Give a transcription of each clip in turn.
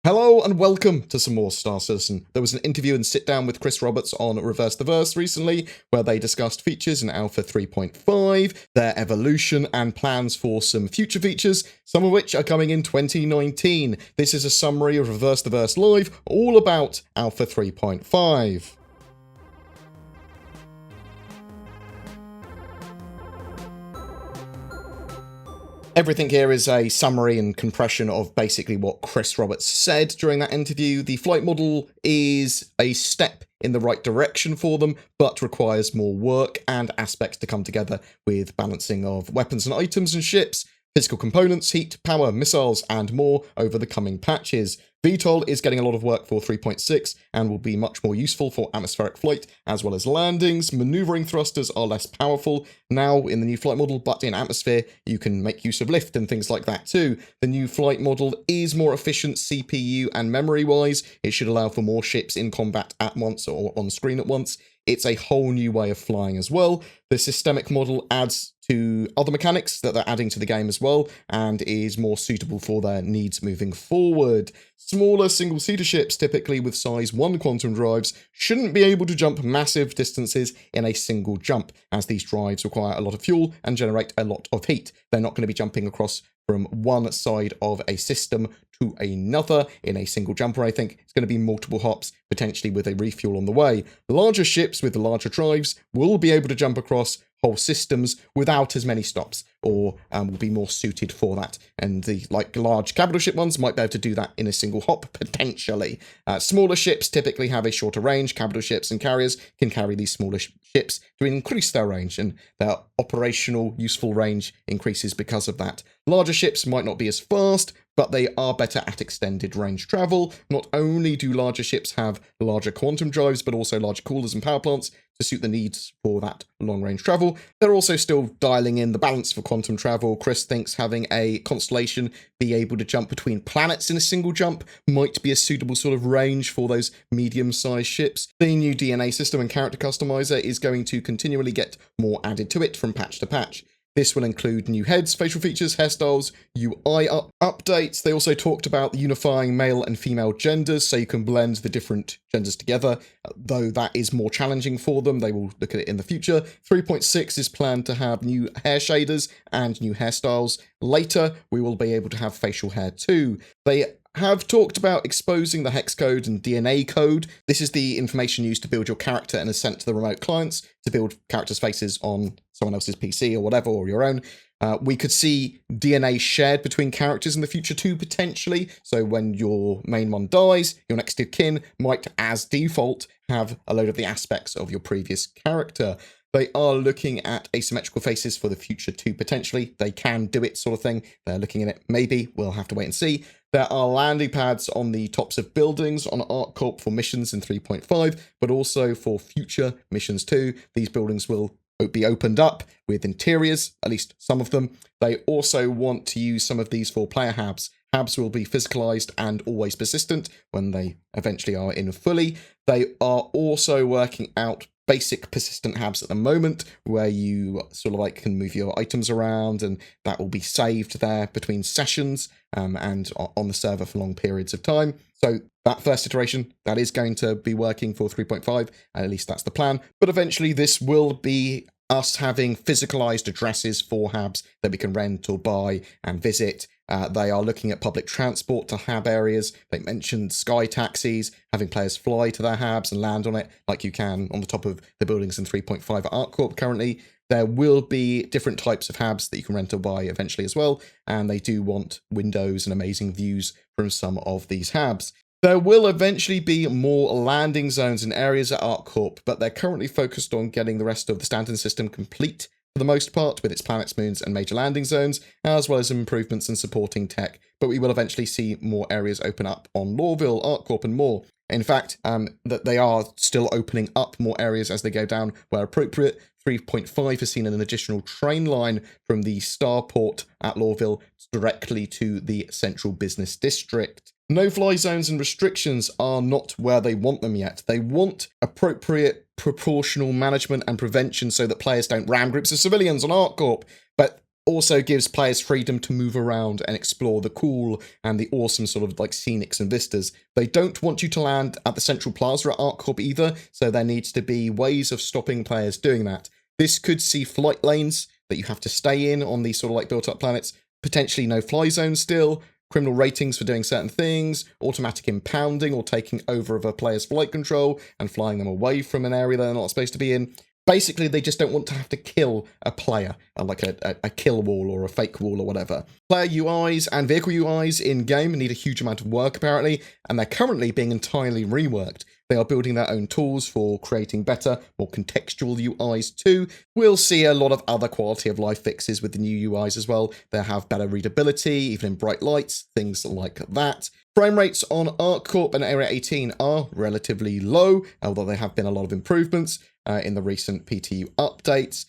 Hello and welcome to some more Star Citizen. There was an interview and sit down with Chris Roberts on Reverse the Verse recently, where they discussed features in Alpha 3.5, their evolution, and plans for some future features, some of which are coming in 2019. This is a summary of Reverse the Verse Live, all about Alpha 3.5. Everything here is a summary and compression of basically what Chris Roberts said during that interview. The flight model is a step in the right direction for them, but requires more work and aspects to come together with balancing of weapons and items and ships, physical components, heat, power, missiles, and more over the coming patches. VTOL is getting a lot of work for 3.6 and will be much more useful for atmospheric flight as well as landings. Maneuvering thrusters are less powerful now in the new flight model, but in atmosphere you can make use of lift and things like that too. The new flight model is more efficient CPU and memory wise. It should allow for more ships in combat at once or on screen at once. It's a whole new way of flying as well. The systemic model adds to other mechanics that they're adding to the game as well, and is more suitable for their needs moving forward. Smaller single-seater ships, typically with size 1 quantum drives, shouldn't be able to jump massive distances in a single jump, as these drives require a lot of fuel and generate a lot of heat. They're not going to be jumping across from one side of a system to another in a single jumper. I think it's going to be multiple hops, potentially with a refuel on the way. Larger ships with larger drives will be able to jump across whole systems without as many stops, or will be more suited for that. And the large capital ship ones might be able to do that in a single hop, potentially. Smaller ships typically have a shorter range. Capital ships and carriers can carry these smaller ships to increase their range, and their operational useful range increases because of that. Larger ships might not be as fast, but they are better at extended range travel. Not only do larger ships have larger quantum drives, but also larger coolers and power plants to suit the needs for that long-range travel. They're also still dialing in the balance for quantum travel. Chris thinks having a constellation be able to jump between planets in a single jump might be a suitable sort of range for those medium-sized ships. The new DNA system and character customizer is going to continually get more added to it from patch to patch. This will include new heads, facial features, hairstyles, UI updates. They also talked about unifying male and female genders, so you can blend the different genders together, though that is more challenging for them. They will look at it in the future. 3.6 is planned to have new hair shaders and new hairstyles. Later, we will be able to have facial hair too. They have talked about exposing the hex code and DNA code. This is the information used to build your character and is sent to the remote clients to build characters' faces on someone else's PC or whatever, or your own. We could see DNA shared between characters in the future too, potentially. So when your main one dies, your next of kin might, as default, have a load of the aspects of your previous character. They are looking at asymmetrical faces for the future too, potentially. They can do it, sort of thing. They're looking at it. Maybe. We'll have to wait and see. There are landing pads on the tops of buildings on ArcCorp for missions in 3.5, but also for future missions too. These buildings will be opened up with interiors, at least some of them. They also want to use some of these for player habs. Habs will be physicalized and always persistent when they eventually are in fully. They are also working out basic persistent habs at the moment, where you sort of can move your items around, and that will be saved there between sessions and on the server for long periods of time. So that first iteration, that is going to be working for 3.5, and at least that's the plan. But eventually this will be us having physicalized addresses for habs that we can rent or buy and visit. They are looking at public transport to hab areas. They mentioned sky taxis, having players fly to their habs and land on it like you can on the top of the buildings in 3.5 at ArcCorp currently. There will be different types of habs that you can rent or buy eventually as well, and they do want windows and amazing views from some of these habs. There will eventually be more landing zones in areas at ArcCorp, but they're currently focused on getting the rest of the standing system complete for the most part, with its planets, moons, and major landing zones, as well as improvements in supporting tech. But we will eventually see more areas open up on Lorville, ArcCorp, and more. In fact, that they are still opening up more areas as they go down where appropriate. 3.5 has seen an additional train line from the starport at Lorville directly to the central business district. No-fly zones and restrictions are not where they want them yet. They want appropriate proportional management and prevention so that players don't ram groups of civilians on ArcCorp. But also gives players freedom to move around and explore the cool and the awesome sort of like scenics and vistas. They don't want you to land at the central plaza at ArcCorp either, so there needs to be ways of stopping players doing that. This could see flight lanes that you have to stay in on these sort of like built up planets, potentially no fly zones still, criminal ratings for doing certain things, automatic impounding or taking over of a player's flight control and flying them away from an area they're not supposed to be in. Basically, they just don't want to have to kill a player, like a kill wall or a fake wall or whatever. Player UIs and vehicle UIs in-game need a huge amount of work, apparently, and they're currently being entirely reworked. They are building their own tools for creating better, more contextual UIs too. We'll see a lot of other quality of life fixes with the new UIs as well. They'll have better readability, even in bright lights, things like that. Frame rates on ArcCorp and Area 18 are relatively low, although there have been a lot of improvements in the recent PTU updates.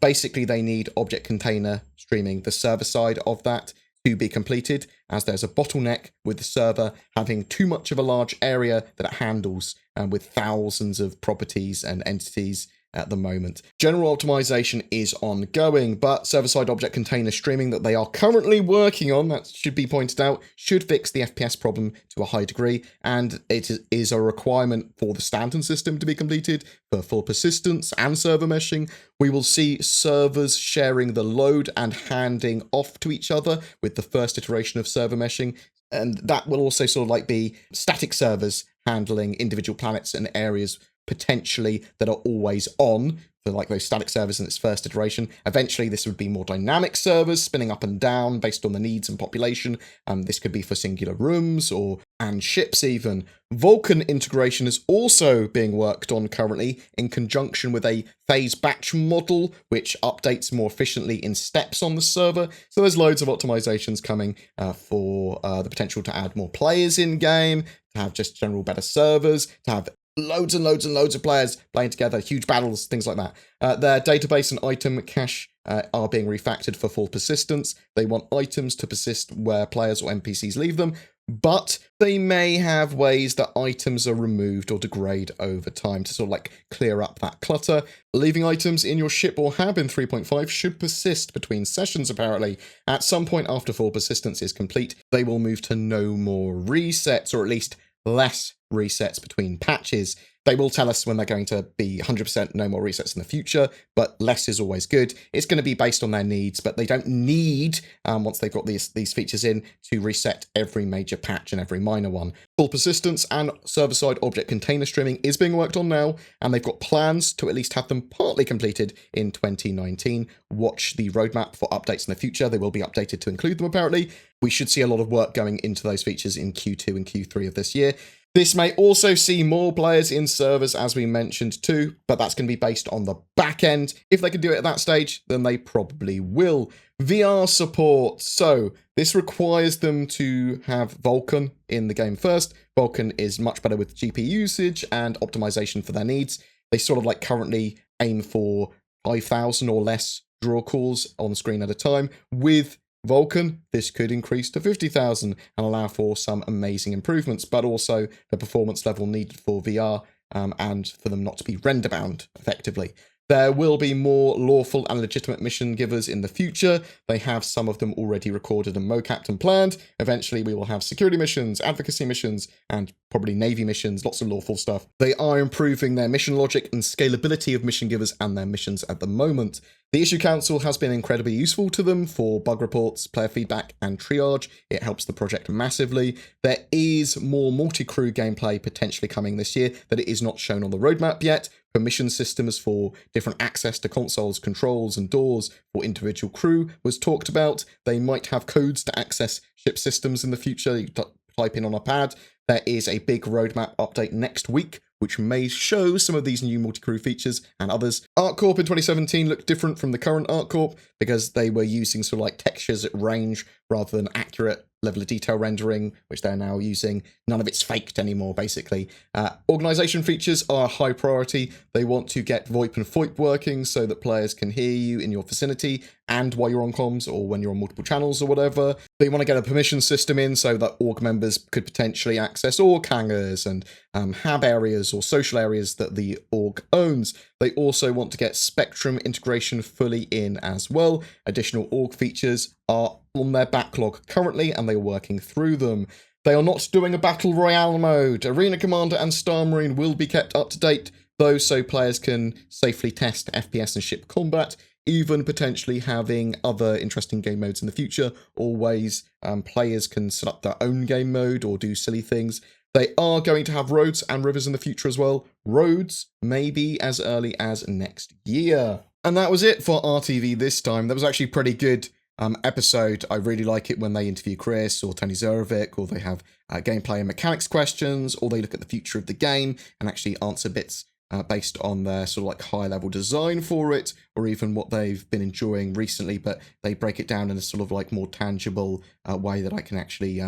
Basically, they need object container streaming, the server side of that, to be completed, as there's a bottleneck with the server having too much of a large area that it handles, with thousands of properties and entities at the moment. General optimization is ongoing, but server-side object container streaming that they are currently working on, that should be pointed out, should fix the FPS problem to a high degree, and it is a requirement for the Stanton system to be completed for full persistence and server meshing. We will see servers sharing the load and handing off to each other with the first iteration of server meshing, and that will also sort of like be static servers handling individual planets and areas potentially that are always on for like those static servers in its first iteration. Eventually, this would be more dynamic servers spinning up and down based on the needs and population. This could be for singular rooms and ships even. Vulkan integration is also being worked on currently in conjunction with a phase batch model, which updates more efficiently in steps on the server. So there's loads of optimizations coming for the potential to add more players in game, to have just general better servers, to have loads and loads and loads of players playing together, huge battles, things like that. Their database and item cache are being refactored for full persistence. They want items to persist where players or NPCs leave them, but they may have ways that items are removed or degrade over time to sort of like clear up that clutter. Leaving items in your ship or hab in 3.5 should persist between sessions, apparently. At some point after full persistence is complete, they will move to no more resets, or at least less resets between patches. They will tell us when they're going to be 100% no more resets in the future, but less is always good. It's going to be based on their needs, but they don't need, once they've got these features in, to reset every major patch and every minor one. Full persistence and server-side object container streaming is being worked on now, and they've got plans to at least have them partly completed in 2019. Watch the roadmap for updates in the future. They will be updated to include them, apparently. We should see a lot of work going into those features in Q2 and Q3 of this year. This may also see more players in servers, as we mentioned too, but that's going to be based on the back end. If they can do it at that stage, then they probably will. VR support. So this requires them to have Vulkan in the game first. Vulkan is much better with GPU usage and optimization for their needs. They sort of like currently aim for 5,000 or less draw calls on screen at a time. With Vulkan, this could increase to 50,000 and allow for some amazing improvements, but also the performance level needed for VR and for them not to be render bound effectively. There will be more lawful and legitimate mission givers in the future. They have some of them already recorded and mocapped and planned. Eventually, we will have security missions, advocacy missions, and probably Navy missions, lots of lawful stuff. They are improving their mission logic and scalability of mission givers and their missions at the moment. The Issue Council has been incredibly useful to them for bug reports, player feedback, and triage. It helps the project massively. There is more multi-crew gameplay potentially coming this year that it is not shown on the roadmap yet. Permission systems for different access to consoles, controls, and doors for individual crew was talked about. They might have codes to access ship systems in the future. You type in on a pad. There is a big roadmap update next week, which may show some of these new multi-crew features and others. ArcCorp in 2017 looked different from the current ArcCorp because they were using sort of like textures at range rather than accurate level of detail rendering, which they're now using. None of it's faked anymore, basically. Organization features are a high priority. They want to get VoIP and FOIP working so that players can hear you in your vicinity and while you're on comms or when you're on multiple channels or whatever. They want to get a permission system in so that org members could potentially access org hangars and hab areas or social areas that the org owns. They also want to get Spectrum integration fully in as well. Additional org features are on their backlog currently, and they are working through them. They are not doing a Battle Royale mode. Arena Commander and Star Marine will be kept up to date, though, so players can safely test FPS and ship combat, even potentially having other interesting game modes in the future, or ways players can set up their own game mode or do silly things. They are going to have roads and rivers in the future as well. Roads maybe as early as next year. And that was it for RtV this time. That was actually pretty good episode. I really like it when they interview Chris or Tony Zerovic, or they have gameplay and mechanics questions, or they look at the future of the game and actually answer bits based on their sort of like high-level design for it, or even what they've been enjoying recently, but they break it down in a sort of like more tangible way that I can actually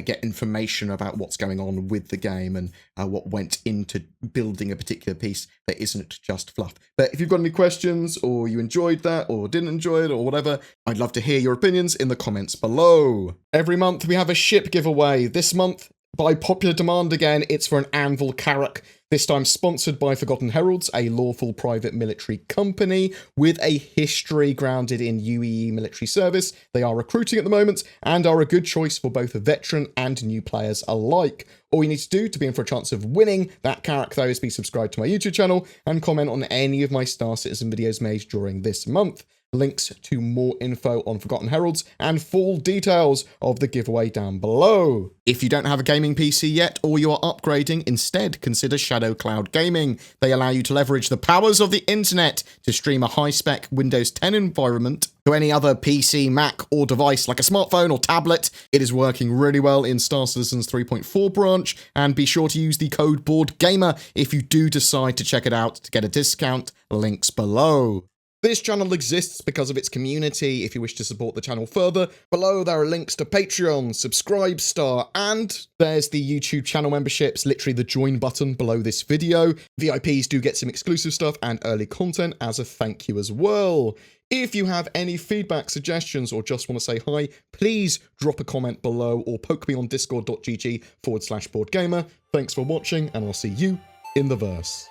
get information about what's going on with the game and what went into building a particular piece that isn't just fluff. But if you've got any questions, or you enjoyed that, or didn't enjoy it, or whatever, I'd love to hear your opinions in the comments below. Every month we have a ship giveaway. This month, by popular demand again, it's for an Anvil Carrack. This time sponsored by Forgotten Heralds, a lawful private military company with a history grounded in UEE military service. They are recruiting at the moment and are a good choice for both veteran and new players alike. All you need to do to be in for a chance of winning that Carrack, though, is be subscribed to my YouTube channel and comment on any of my Star Citizen videos made during this month. Links to more info on Forgotten Heralds and full details of the giveaway down below. If you don't have a gaming PC yet, or you are upgrading, instead consider Shadow Cloud Gaming. They allow you to leverage the powers of the internet to stream a high-spec Windows 10 environment to any other PC, Mac, or device like a smartphone or tablet. It is working really well in Star Citizen's 3.4 branch, and be sure to use the code BoredGamer if you do decide to check it out to get a discount. Links below. This channel exists because of its community. If you wish to support the channel further, below there are links to Patreon, Subscribestar, and there's the YouTube channel memberships, literally the join button below this video. VIPs do get some exclusive stuff and early content as a thank you as well. If you have any feedback, suggestions, or just want to say hi, please drop a comment below or poke me on discord.gg/BoredGamer. Thanks for watching, and I'll see you in the verse.